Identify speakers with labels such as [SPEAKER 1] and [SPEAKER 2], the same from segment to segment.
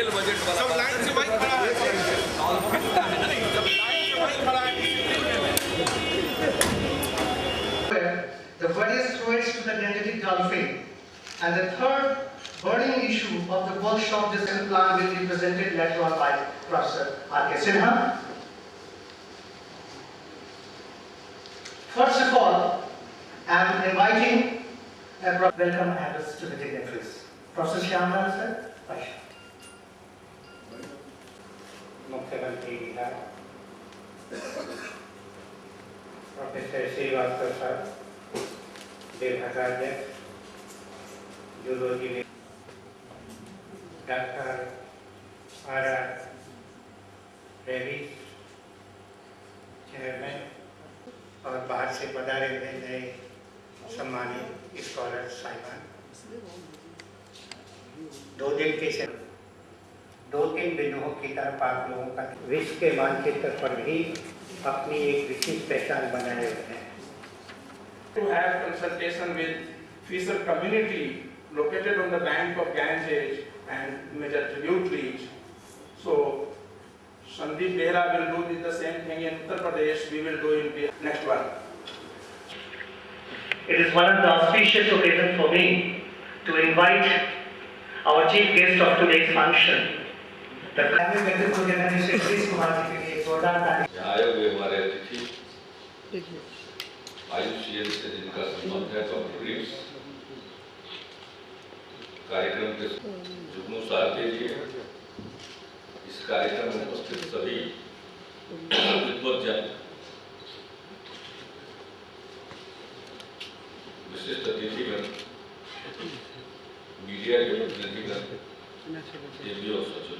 [SPEAKER 1] केंद्र बजट वाला
[SPEAKER 2] सब लाइन से वही खड़ा है, सब लाइन से वही खड़ा है।
[SPEAKER 3] The various threats to the dendritic dolphin, and the third burning issue of the workshop design plan will be presented later on by Professor R.K. Sinha. First of all, I am inviting a welcome address to the dignitaries. Professor Shyamlal sir, Pasha.
[SPEAKER 4] मुख्यमंत्री Bihar professor Srivastava साहब, विभागाध्यक्ष zoology में doctor R.R. रेविस, chairman, और बाहर से पधारे हुए नए सम्मानित स्कॉलर साहिबान, 2-3 बिंदुओं की तरफ आप लोगों का विश्व के मानचित्र पर भी अपनी एक विशिष्ट पहचान बनाए हुए हैं।
[SPEAKER 2] To have consultation with fisher community located on the bank of Ganges and major tributaries. So Sandeep Behra will do the same thing in Uttar Pradesh. We will do in the next one.
[SPEAKER 3] It is one of the auspicious occasions for me to invite our chief guest of today's function, the Prime Minister Sri Kumar ji के लिए जोरदार ताली।
[SPEAKER 1] यहाँ आए हुए हमारे अतिथि आयुष से जिनका संबंध है, डॉक्टर रिप्स, कार्यक्रम के जुगनू सारथे जी, इस कार्यक्रम में उपस्थित सभी विद्वज्जन, विशिष्ट अतिथिगण, मीडिया के प्रतिनिधिगण, देवी और सचिव।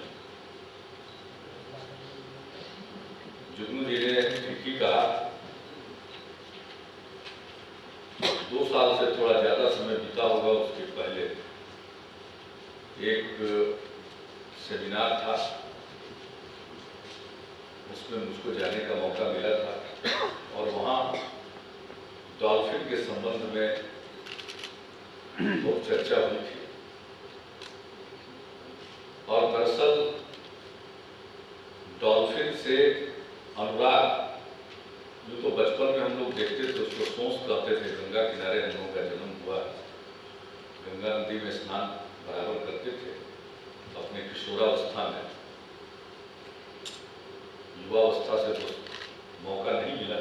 [SPEAKER 1] जुगनू जी ने ठीक ही कहा, 2 साल से थोड़ा ज्यादा समय बीता होगा, उसके पहले एक सेमिनार था, उसमें मुझको जाने का मौका मिला था और वहाँ डॉल्फिन के संबंध में बहुत चर्चा हुई थी। और दरअसल डॉल्फिन से अनुराग, जो तो बचपन में हम लोग देखते थे, उसको सोच कहते थे, गंगा किनारे हम लोगों का जन्म हुआ, गंगा नदी में स्नान बराबर करते थे अपने किशोरावस्था में। युवावस्था से तो मौका नहीं मिला,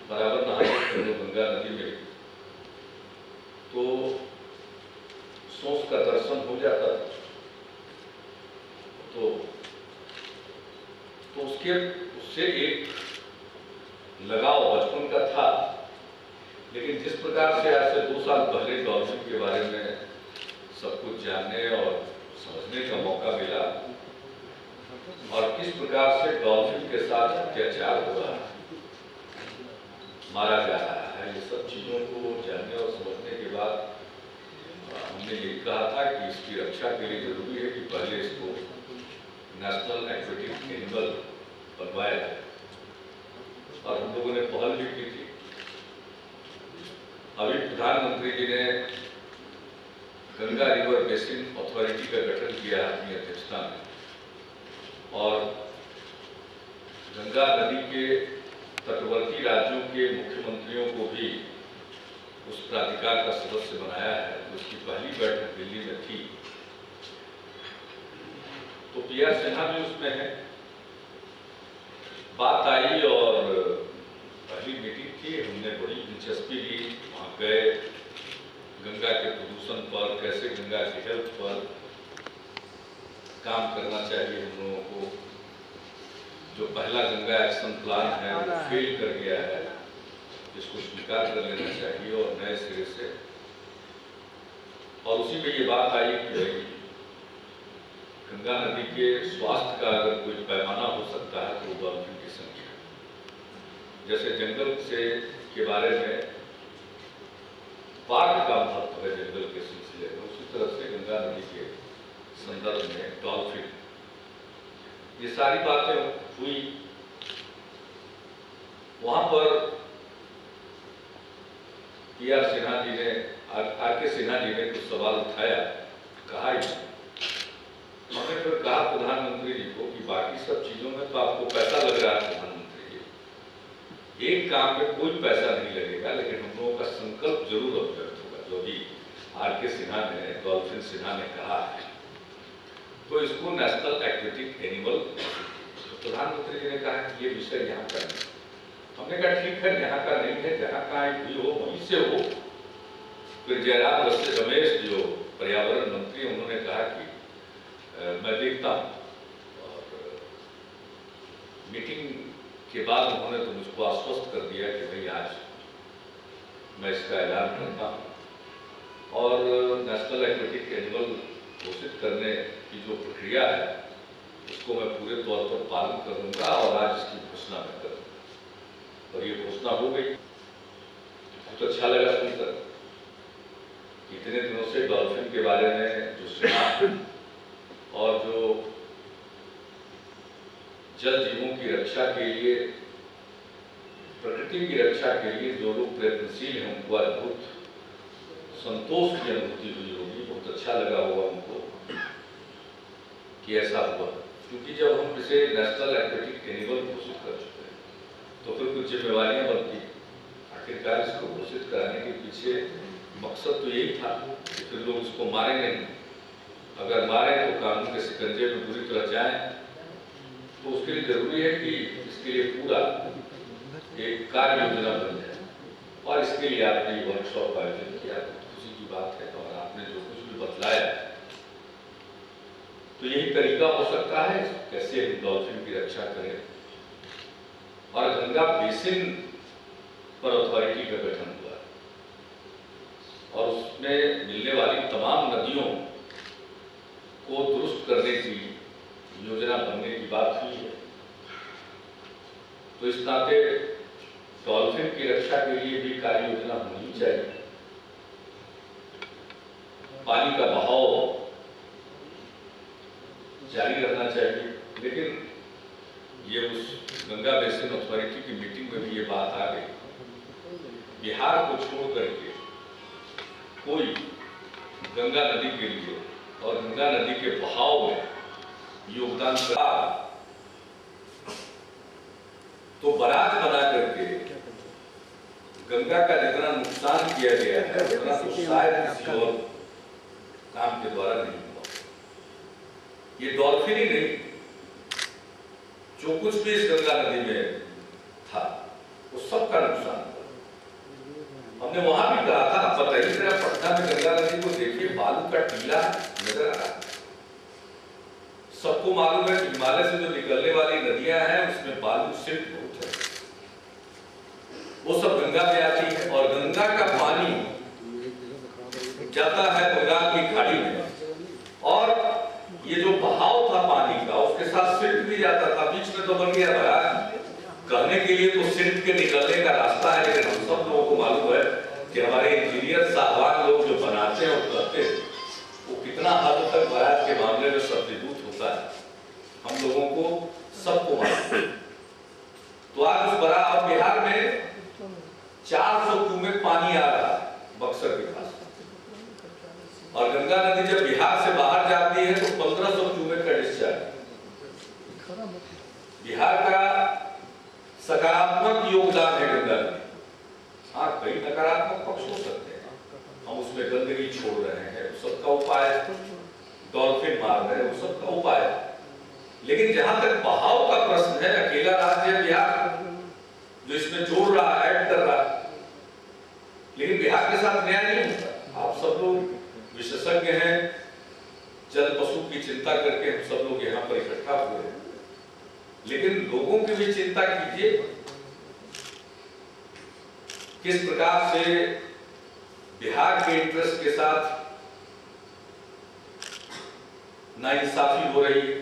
[SPEAKER 1] बराबर नहाते थे लोग गंगा नदी में, तो सोच का दर्शन हो जाता था। तो उससे एक लगाव बचपन का था। लेकिन जिस प्रकार से आज से 2 साल पहले डॉल्फिन के बारे में सब कुछ जानने और समझने का मौका मिला, और किस प्रकार से डॉल्फिन के साथ अत्याचार हो रहा है, मारा जा रहा है, ये सब चीजों को जानने और समझने के बाद हमने ये कहा था कि इसकी रक्षा के लिए जरूरी है कि पहले इसको नेशनल एक्वेटिक एनिमल बनवाया जाए, और हम लोगों ने पहल भी की थी। अभी प्रधानमंत्री जी ने गंगा रिवर बेसिन अथॉरिटी का गठन किया अपनी अध्यक्षता में, और गंगा नदी के तटवर्ती राज्यों के मुख्यमंत्रियों को भी उस प्राधिकार का सदस्य बनाया है। उसकी पहली बैठक दिल्ली में थी, तो PR सिन्हा भी उसमें है। बात आई और पहली मीटिंग थी, हमने बड़ी दिलचस्पी ली, वहाँ गए, गंगा के प्रदूषण पर, कैसे गंगा की हेल्थ पर काम करना चाहिए हम लोगों को। जो पहला गंगा एक्शन प्लान है वो फेल कर गया है, जिसको स्वीकार कर लेना चाहिए और नए सिरे से। और उसी में ये बात आई कि गंगा नदी के स्वास्थ्य का अगर कोई पैमाना हो सकता है तो डॉल्फिन की संख्या, जैसे जंगल से के बारे में बाघ का महत्व है जंगल के सिलसिले में, उसी तरह से गंगा नदी के संदर्भ में डॉल्फिन, ये सारी बातें हुई। वहां पर PR सिन्हा जी ने, R.K. सिन्हा जी ने कुछ सवाल उठाया, कहा ही। हमने फिर कहा प्रधानमंत्री जी को कि बाकी सब चीजों में तो आपको पैसा लग रहा है प्रधानमंत्री जी, एक काम में कोई पैसा नहीं लगेगा, लेकिन हम लोगों का संकल्प जरूर अभिव्यक्त होगा। जो भी आर.के. सिन्हा ने, डॉल्फिन सिन्हा ने कहा है, तो इसको नेशनल एक्वेटिक एनिमल, तो प्रधानमंत्री जी ने कहा कि ये विषय यहाँ का नहीं। हमने कहा ठीक है, यहाँ का नहीं है, जहाँ का भी हो वहीं से हो। फिर जयराम रमेश जो पर्यावरण मंत्री, उन्होंने कहा कि मैं देखता हूँ, और मीटिंग के बाद उन्होंने तो मुझको आश्वस्त कर दिया कि भाई आज मैं इसका ऐलान करता हूँ और नेशनल एक्वेटिक एनिमल घोषित करने की जो प्रक्रिया है उसको मैं पूरे तौर पर पालन करूंगा और आज इसकी घोषणा मैं करूंगा। और ये घोषणा हो गई। बहुत अच्छा लगा सुनकर। इतने दिनों से डॉल्फिन के बारे में जो सुना और जो जल जीवों की रक्षा के लिए, प्रकृति की रक्षा के लिए जो लोग प्रयत्नशील हैं, उनको अद्भुत संतोष की अनुभूति हुई होगी। बहुत अच्छा लगा होगा उनको कि ऐसा हुआ, क्योंकि जब हम इसे नेशनल एक्वेटिक एनिमल घोषित कर चुके हैं तो फिर कुछ जिम्मेवारियां बनती। आखिरकार इसको घोषित कराने के पीछे मकसद तो यही था कि फिर लोग इसको मारे नहीं। अगर मारे तो कानून के शिकंजे में बुरी तरह जाए, तो उसके लिए जरूरी है कि इसके लिए पूरा एक कार्य योजना बन जाए। और इसके लिए आपने ये वर्कशॉप आयोजन किया, खुशी की बात है। और आपने जो कुछ भी बतलाया, तो यही तरीका हो सकता है कैसे हम डॉल्फिन की रक्षा करें। और गंगा बेसिन पर अथॉरिटी का गठन हुआ और उसमें मिलने वाली तमाम नदियों को दुरुस्त करने की योजना बनने की बात हुई है। तो इस नाते डॉल्फिन की रक्षा के लिए भी कार्य योजना होनी चाहिए। पानी का बहाव जारी रहना चाहिए। लेकिन ये उस गंगा बेसिन अथॉरिटी की मीटिंग में भी ये बात आ गई, बिहार को छोड़ करके कोई गंगा नदी के लिए और गंगा नदी के बहाव में योगदान करा तो बराज बना करके गंगा का जितना नुकसान किया गया है उतना तो शायद किसी और काम के द्वारा नहीं हुआ। ये डॉल्फिन ही नहीं, जो कुछ भी इस गंगा नदी में था वो सबका नुकसान हुआ। हमने वहां भी कहा था, पता ही जरा पटना में गंगा नदी को देखिए, बालू का टीला नजर आ रहा है। सबको मालूम है कि हिमालय से जो निकलने वाली नदियां हैं उसमें बालू सिल्ट बहुत है, वो सब गंगा में आती है। और गंगा का पानी जाता है बंगाल की खाड़ी में और ये जो बहाव था पानी का उसके साथ सिल्ट भी जाता था। बीच में तो बन गया बराज, कहने के लिए तो सिल्ट के निकलने का रास्ता है, लेकिन हम सब लोगों को मालूम है कि हमारे इंजीनियर साहबान लोग जो बनाते हैं और करते हैं वो कितना हद तक बराज के मामले में सब्स्टिट्यूट होता है, हम लोगों को सबको मालूम है। तो आज उस बड़ा और बिहार में 400 क्यूमेक पानी आ रहा है बक्सर के पास, और गंगा नदी जब बिहार से बाहर जाती है तो 1500 क्यूमेक का डिस्चार्ज। बिहार का सकारात्मक योगदान है गंगा में। हाँ, कई नकारात्मक पक्ष हो सकते हैं, हम उसमें गंदगी छोड़ रहे हैं, सबका उपाय, डॉल्फिन मार रहे हैं, वो सबका उपाय। लेकिन जहां तक बहाव का प्रश्न है, अकेला राज्य है बिहार जो इसमें जोड़ रहा है, ऐड कर रहा है, लेकिन बिहार के साथ न्याय नहीं होता। आप सब लोग विशेषज्ञ हैं, जल पशु की चिंता करके हम सब लोग यहाँ पर इकट्ठा हुए हैं, लेकिन लोगों की भी चिंता कीजिए किस प्रकार से बिहार के इंटरेस्ट के साथ नाइंसाफी हो रही है।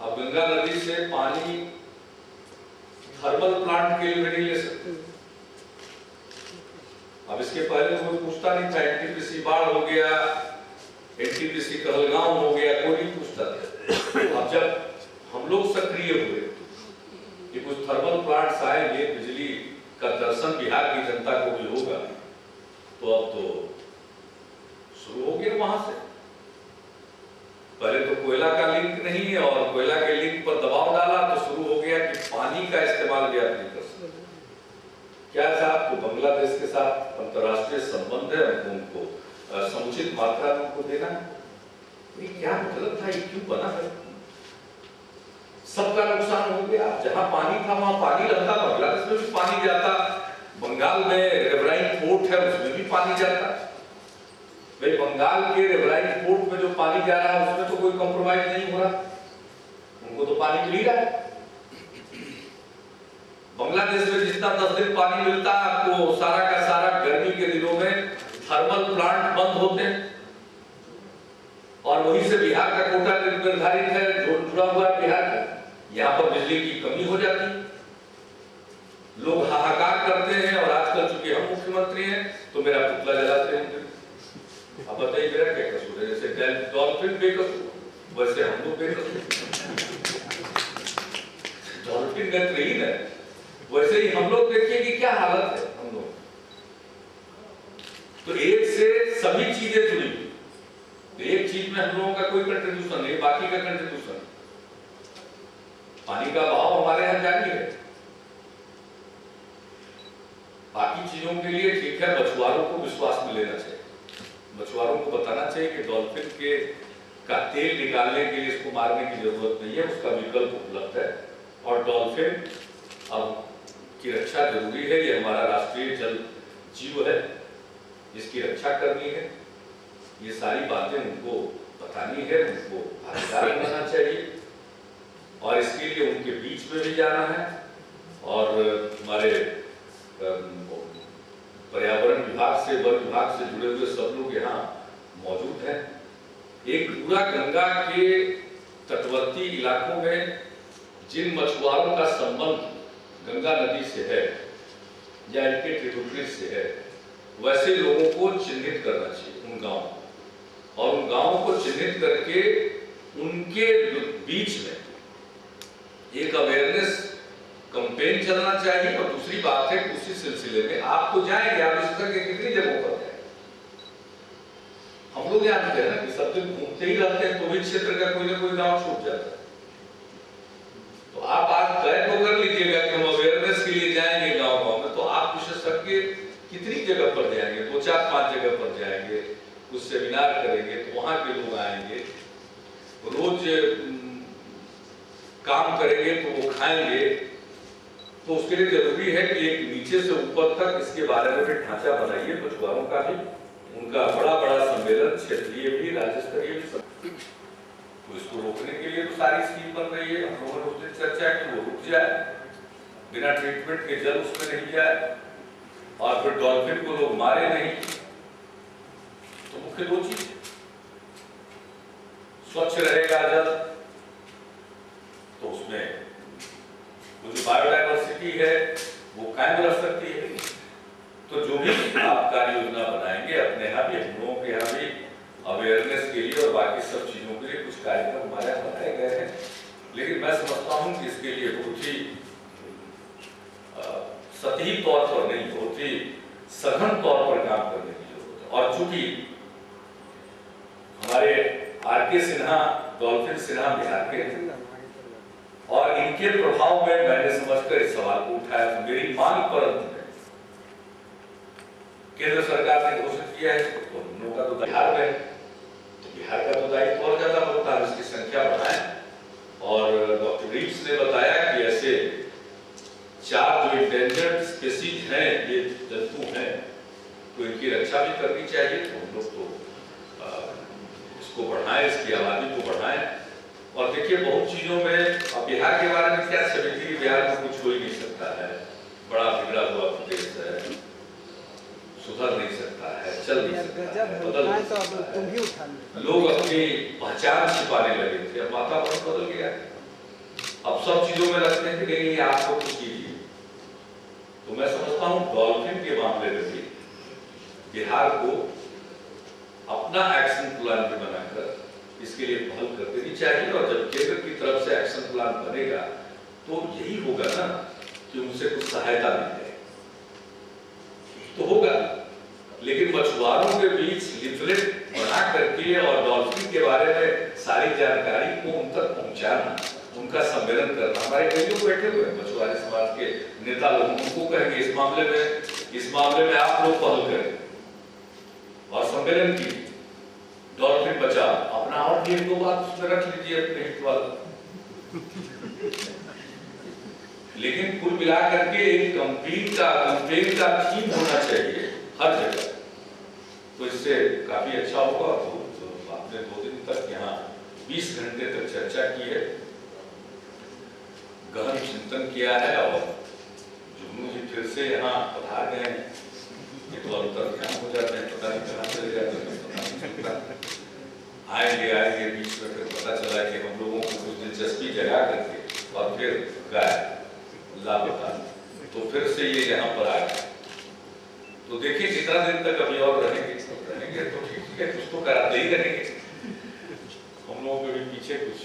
[SPEAKER 1] अब गंगा नदी से पानी थर्मल प्लांट के लिए नहीं ले सकते। अब इसके पहले कोई पूछता नहीं था, एनटीपीसी बाढ़ हो गया, एनटीपीसी कहलगांव हो गया, कोई नहीं पूछता था। अब जब हम लोग सक्रिय हुए कि कुछ थर्मल प्लांट्स आएंगे, बिजली का दर्शन बिहार की जनता को भी होगा, तो अब तो शुरू हो गया वहां से। पहले तो कोयला का लिंक नहीं है और कोयला के लिंक पर दबाव डाला तो शुरू हो गया कि पानी का इस्तेमाल भी आप नहीं कर सकते। क्या साहब, तो बांग्लादेश के साथ अंतर्राष्ट्रीय संबंध है, उनको समुचित मात्रा में उनको देना। ये क्या मतलब था, ये क्यों बना है? सबका नुकसान हो गया। जहां पानी था वहां पानी रहता, बांग्लादेश में भी पानी जाता, बंगाल में रिवराइन पोर्ट है उसमें भी पानी जाता। भाई बंगाल के रिवराइन पोर्ट में जो पानी जा रहा है उसमें तो कोई कॉम्प्रोमाइज नहीं हो रहा, उनको तो पानी मिल रहा है। बांग्लादेश में जितना 10 दिन पानी मिलता है आपको, सारा का सारा गर्मी के दिनों में थर्मल प्लांट बंद होते हैं और वहीं से बिहार का कोटा निर्धारित है, जुड़ा हुआ है बिहार का। यहाँ पर बिजली की कमी हो जाती, लोग हाहाकार करते हैं। और आजकल चूंकि हम मुख्यमंत्री हैं तो मेरा पुतला जलाते हैं। अब बताइए मेरा क्या कसूर है? जैसे डॉल्फिन बेकसूर, वैसे हम लोग बेकसूर। डॉल्फिन नेत्रहीन है, वैसे ही हम लोग देखिए कि क्या हालत है हम लोग। तो एक से सभी चीजें जुड़ी हुई, तो एक चीज में हम लोगों का कोई कंट्रीब्यूशन नहीं, बाकी का कंट्रीब्यूशन। पानी का बहाव हमारे यहां जारी है, बाकी चीजों के लिए ठीक है। मछुआरों को विश्वास में लेना चाहिए, मछुआरों को बताना चाहिए कि डॉल्फिन के का तेल निकालने के लिए इसको मारने की जरूरत नहीं है, उसका विकल्प उपलब्ध है। और डॉल्फिन अब की रक्षा जरूरी है, ये हमारा राष्ट्रीय जल जीव है, इसकी रक्षा करनी है। ये सारी बातें उनको बतानी है, उनको भागीदार बनाना चाहिए और इसके लिए उनके बीच में भी जाना है। और हमारे पर्यावरण विभाग से, वन विभाग से जुड़े हुए सब लोग यहाँ मौजूद हैं। एक पूरा गंगा के तटवर्ती इलाकों में जिन मछुआरों का संबंध गंगा नदी से है या इनके ट्रिब्यूटरी से है, वैसे लोगों को चिन्हित करना चाहिए, उन गांवों, और उन गांवों को चिन्हित करके उनके बीच में एक अवेयरनेस कैंपेन चलना चाहिए। और दूसरी बात है, उसी सिलसिले में आप तो जाएंगे, आप इस तरह के कितनी जगहों पर जाएंगे। हम लोग जानते हैं ना कि सब दिन घूमते ही रहते हैं, तो भी क्षेत्र का कोई ना कोई गांव छूट जाता है। तो आप आज तय तो कर लीजिएगा कि हम अवेयरनेस के लिए जाएंगे गांव गांव में, तो आप विशेषज्ञ कितनी जगह पर जाएंगे? 2, 4, 5 जगह पर जाएंगे, कुछ सेमिनार करेंगे, तो वहां के लोग आएंगे, रोज काम करेंगे तो वो खाएंगे। तो उसके लिए जरूरी है कि एक नीचे से ऊपर तक इसके बारे में भी ढांचा बनाइए, मछुआरों का भी, उनका बड़ा बड़ा सम्मेलन, क्षेत्रीय भी, राज्य स्तरीय भी। तो इसको रोकने के लिए तो सारी स्कीम बन रही है। हम लोगों ने उस दिन चर्चा की, वो रुक जाए, बिना ट्रीटमेंट के जल उसमें नहीं जाए और फिर डॉल्फिन को लोग मारे नहीं। तो मुख्य 2 चीज, स्वच्छ रहेगा जल, तो उसमें वो जो बायोडायवर्सिटी है वो कायम रह सकती है। तो जो भी आप कार्य योजना बनाएंगे, अपने यहाँ भी, हम लोगों के यहाँ भी अवेयरनेस के लिए और बाकी सब चीजों के लिए कुछ कार्यक्रम हमारे यहाँ बनाए गए हैं। लेकिन मैं समझता हूँ कि इसके लिए बहुत ही सतही तौर पर नहीं, बहुत ही सघन तौर पर काम करने की जरूरत है। और चूंकि हमारे आर.के. सिन्हा, डॉल्फिन सिन्हा बिहार के हैं और इनके प्रभाव में मैंने समझकर इस सवाल को उठाया। मेरी मांग पर केंद्र सरकार ने घोषित किया है, तो हम लोगों का तो बिहार में, तो बिहार का तो दायित्व और ज्यादा बनता है, इसकी संख्या बढ़ाएं। और डॉक्टर रीव्स ने बताया कि ऐसे 4 जो इंडेंजर्ड स्पीसीज हैं, ये जंतु हैं, तो इनकी रक्षा भी करनी चाहिए। तो हम लोग तो इसको बढ़ाएं, इसकी आबादी को बढ़ाएं। और देखिए बहुत चीजों में, अब बिहार के बारे में क्या छवि थी, बिहार में कुछ हो ही नहीं सकता है, बड़ा बिगड़ा हुआ प्रदेश है, सुधर नहीं सकता है, चल नहीं सकता है, बदल नहीं सकता है। लोग अपनी पहचान छिपाने लगे थे, अब वातावरण बदल गया है। अब सब चीजों में लगते हैं कि नहीं आपको कुछ कीजिए। तो मैं समझता हूँ डॉल्फिन के मामले में भी बिहार को अपना एक्शन प्लान भी बनाकर इसके लिए पहल कर देनी चाहिए। और जब केंद्र की तरफ से एक्शन प्लान बनेगा तो यही होगा ना कि उनसे कुछ सहायता मिल जाए तो होगा। लेकिन मछुआरों के बीच लिफलेट बना करके और डॉल्फिन के बारे में सारी जानकारी को उन तक पहुंचाना, उनका सम्मेलन करना। हमारे कई लोग बैठे हुए हैं मछुआरे समाज के नेता लोग, उनको कहेंगे इस मामले में आप लोग पहल करें और सम्मेलन की डॉल्फिन बचाओ। अपना और एक दो बात उसमें रख लीजिए अपने हित वाला। लेकिन कुल मिलाकर के एक कंपेन का थीम होना चाहिए हर जगह, तो इससे काफी अच्छा होगा। तो आपने 2 दिन तक यहाँ 20 घंटे तक चर्चा की है, गहन चिंतन किया है और जुगनू जी फिर से यहाँ पधार गए हैं। ये तो अंतर ध्यान हो जाते हैं, पता नहीं कहाँ चले जाते हैं, पता नहीं चलता। आएंगे बीच में फिर पता चला कि हम लोगों को कुछ दिलचस्पी जगा करके और फिर गाय लापता, तो फिर से ये यहाँ पर आ गए। तो देखिए जितना दिन तक अभी और रहेंगे तो ठीक है, कुछ तो कराते ही रहेंगे। हम लोगों के भी पीछे कुछ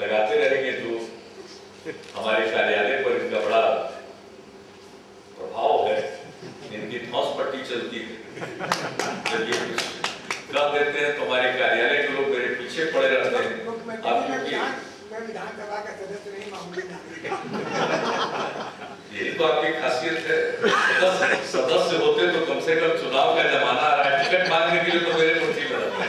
[SPEAKER 1] लगाते रहेंगे जो हमारे कार्यालय पर इनका बड़ा प्रभाव है, इनकी ठोस पट्टी चलती है। जब ये कुछ कह देते हैं तो हमारे कार्यालय के लोग मेरे पीछे पड़े रहते हैं।
[SPEAKER 5] विधानसभा का सदस्य नहीं, मामूली
[SPEAKER 1] यही तो आपकी खासियत है। सदस्य होते तो कम से कम चुनाव का जमाना आ रहा है, टिकट मांगने के लिए तो मेरे मुट्ठी में रहते हैं।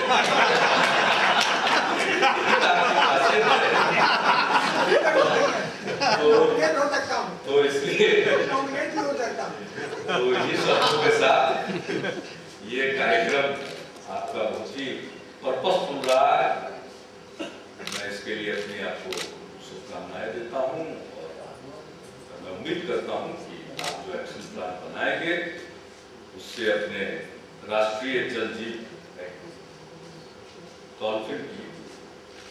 [SPEAKER 1] तो इसलिए तो ये शब्दों के साथ ये कार्यक्रम आपका बहुत ही पर्पसफुल रहा है। मैं इसके लिए अपने आप को शुभकामनाएं देता हूँ और मैं उम्मीद करता हूँ कि आप जो एक्शन प्लान बनाएंगे उससे अपने राष्ट्रीय जल जीव डॉल्फिन की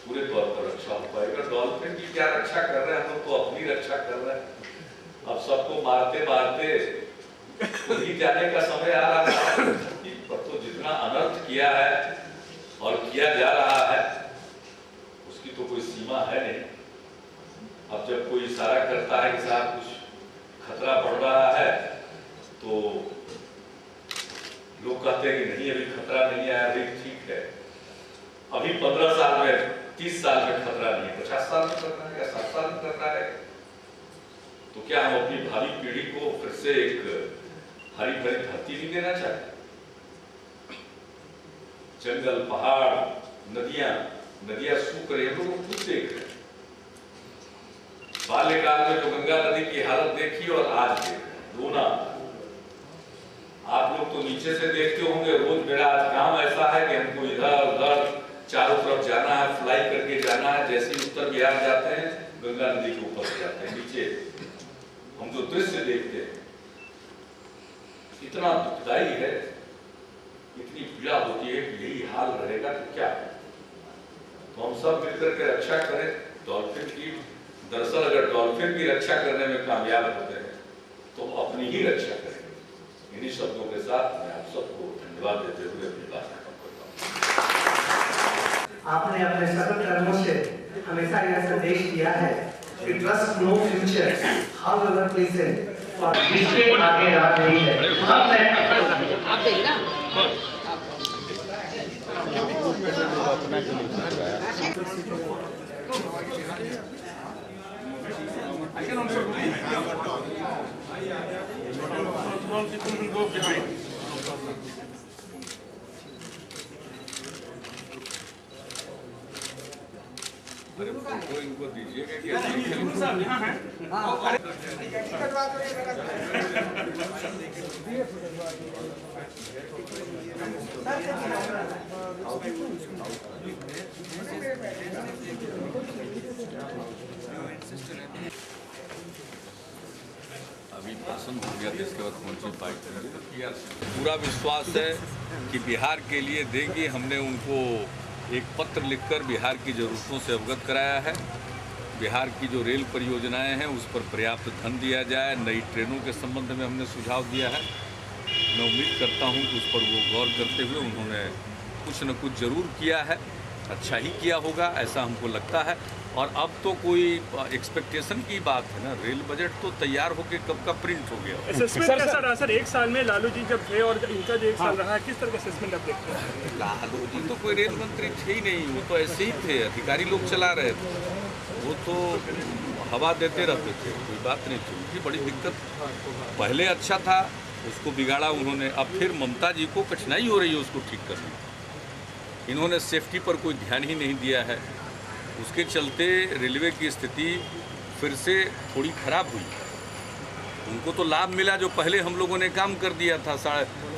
[SPEAKER 1] पूरे तौर पर रक्षा हो पाएगा। डॉल्फिन की क्या रक्षा कर रहे हैं हम लोग, तो अपनी रक्षा कर रहे हैं। अब सबको मारते मारते वही जाने का समय आ रहा है पर तो जितना अनर्थ किया है और किया जा रहा है उसकी तो कोई सीमा है नहीं। अब जब कोई इशारा करता है कि साहब कुछ खतरा बढ़ रहा है तो लोग कहते हैं कि नहीं अभी खतरा नहीं आया, अभी ठीक है, अभी 15 साल में 30 साल में खतरा नहीं है, 50 साल में खतरा है या 60 साल में खतरा है। तो क्या हम अपनी भावी पीढ़ी को फिर से एक हरी भरी धरती नहीं देना चाहते? जंगल, पहाड़, नदियां सूख रही है, हम लोग खुद देख रहे हैं। बाल्यकाल में जो गंगा नदी की हालत देखी और आज देख रहे हैं, दोना। आप लोग तो नीचे से देखते होंगे, रोज मेरा आज काम ऐसा है कि हमको इधर उधर चारों तरफ जाना है, फ्लाई करके जाना है। जैसे ही उत्तर बिहार जाते हैं गंगा नदी के ऊपर से जाते हैं, नीचे हम जो दृश्य देखते हैं इतना दुखदाई है, इतनी पीड़ा होती है कि यही हाल रहेगा तो क्या। तो हम सब मिलकर के रक्षा करें डॉल्फिन की। दरअसल अगर डॉल्फिन की रक्षा करने में कामयाब होते हैं तो अपनी ही रक्षा करेंगे। इन्हीं शब्दों के साथ मैं आप सबको धन्यवाद देते हुए अपनी बात खत्म करता हूँ।
[SPEAKER 3] आपने अपने सतत कर्मों से हमेशा यह संदेश दिया है कि trust no future however present और जिसके आगे राह नहीं है। आप देखिए ना
[SPEAKER 2] I can also do it. Small people will go behind. No problem.
[SPEAKER 1] अरे फोटो इनको दीजिएगा कि
[SPEAKER 2] यहाँ है।
[SPEAKER 1] अभी भाषण हो गया तो इसके बाद कौन सी बाइक करेंगे। पूरा विश्वास है कि बिहार के लिए देंगे। हमने उनको एक पत्र लिखकर बिहार की ज़रूरतों से अवगत कराया है। बिहार की जो रेल परियोजनाएं हैं उस पर पर्याप्त धन दिया जाए। नई ट्रेनों के संबंध में हमने सुझाव दिया है। मैं उम्मीद करता हूं कि उस पर वो गौर करते हुए उन्होंने कुछ न कुछ ज़रूर किया है, अच्छा ही किया होगा ऐसा हमको लगता है। और अब तो कोई एक्सपेक्टेशन की बात है ना, रेल बजट तो तैयार होके कब का प्रिंट हो गया।
[SPEAKER 5] असेसमेंट कैसा रहा सर? एक साल में लालू जी जब थे और इनका जो एक साल रहा है, किस तरह का असेसमेंट आप देखते हैं?
[SPEAKER 1] लालू जी तो कोई रेल मंत्री थे ही नहीं, वो तो ऐसे ही थे, अधिकारी लोग चला रहे थे, वो तो हवा देते रहते थे, कोई बात नहीं थी। उनकी बड़ी दिक्कत, पहले अच्छा था उसको बिगाड़ा उन्होंने, अब फिर ममता जी को कठिनाई हो रही है उसको ठीक करने। इन्होंने सेफ्टी पर कोई ध्यान ही नहीं दिया है, उसके चलते रेलवे की स्थिति फिर से थोड़ी खराब हुई। उनको तो लाभ मिला जो पहले हम लोगों ने काम कर दिया था,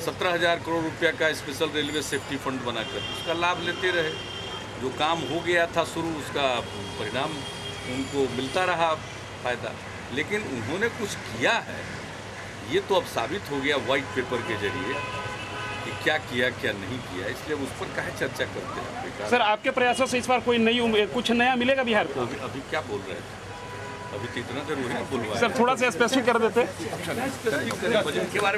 [SPEAKER 1] 17,500 करोड़ रुपया का स्पेशल रेलवे सेफ्टी फंड बनाकर, उसका लाभ लेते रहे। जो काम हो गया था शुरू, उसका परिणाम उनको मिलता रहा फ़ायदा, लेकिन उन्होंने कुछ किया है ये तो अब साबित हो गया वाइट पेपर के जरिए कि क्या किया क्या नहीं किया, इसलिए उस पर काहे चर्चा करते हैं।
[SPEAKER 5] सर आपके प्रयासों से इस बार कोई नई कुछ नया मिलेगा बिहार को?
[SPEAKER 1] अभी क्या बोल रहे थे? अभी तो इतना जरूरी है बोलवा।
[SPEAKER 5] सर थोड़ा सा स्पेसिफिक कर देते
[SPEAKER 1] बजट के बारे में